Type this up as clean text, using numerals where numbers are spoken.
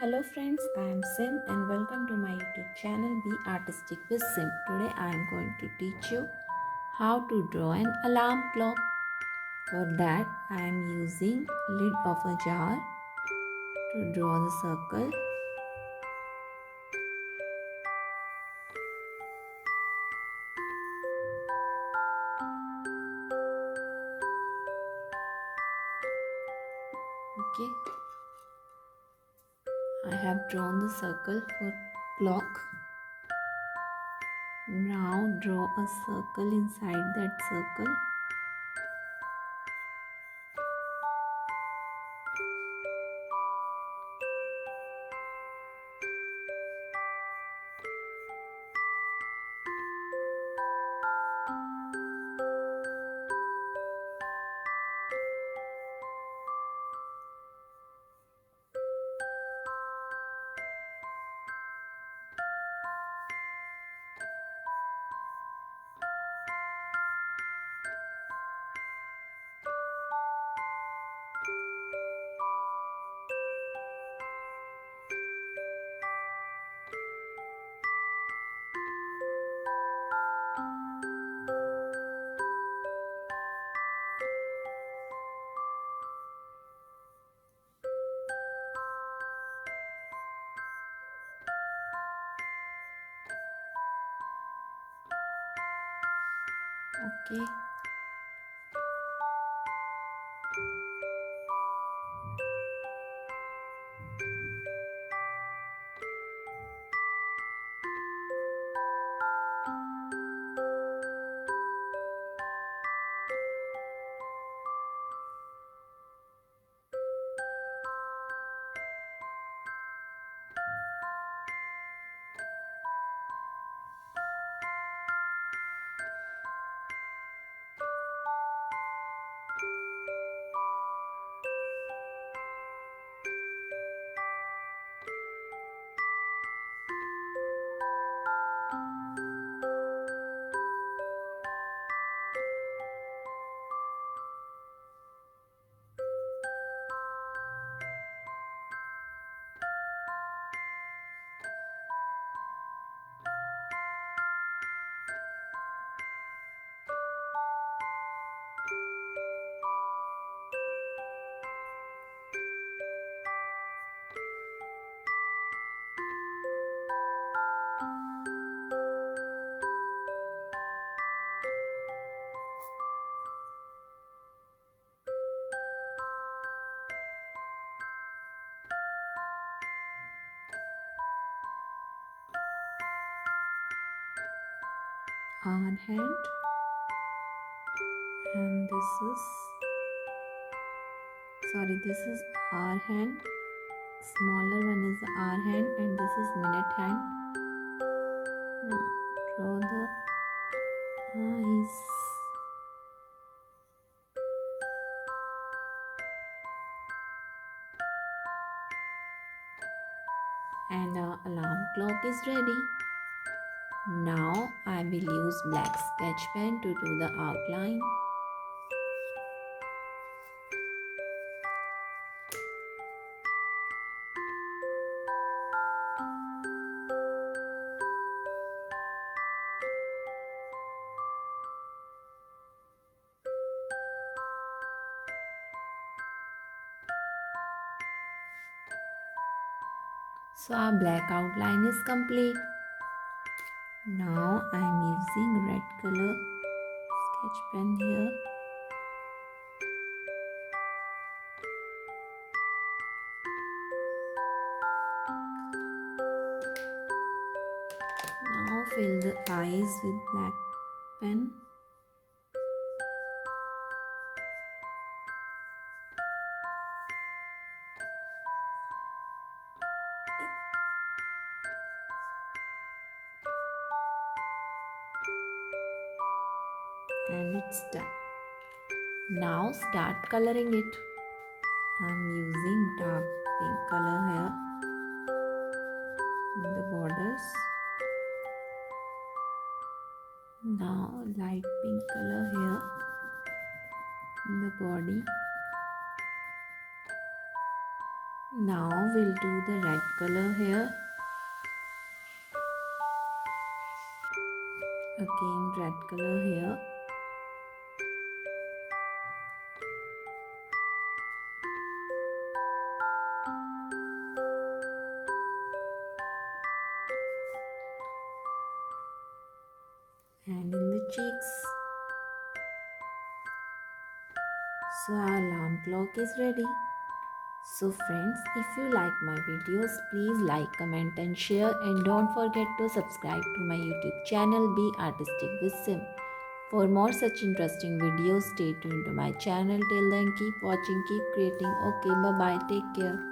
Hello friends, I am Sim and welcome to my YouTube channel Be Artistic with Sim. Today I am going to teach you how to draw an alarm clock. For that I am using lid of a jar to draw the circle. Okay, I have drawn the circle for clock. Now draw a circle inside that circle. Okay. R hand and this is R hand. Smaller one is the R hand and this is minute hand. Now draw the eyes. And our alarm clock is ready. Now I will use black sketch pen to do the outline. So our black outline is complete. Now I am using red color sketch pen here. Now fill the eyes with black pen. And it's done. Now start coloring it. I'm using dark pink color here in the borders. Now light pink color here in the body. Now we'll do the red color here. Again red color here. And in the cheeks. So our alarm clock is ready. So friends, if you like my videos, please like, comment and share, and don't forget to subscribe to my YouTube channel Be Artistic with Sim. For more such interesting videos, stay tuned to my channel. Till then, keep watching, keep creating. Okay, bye bye, take care.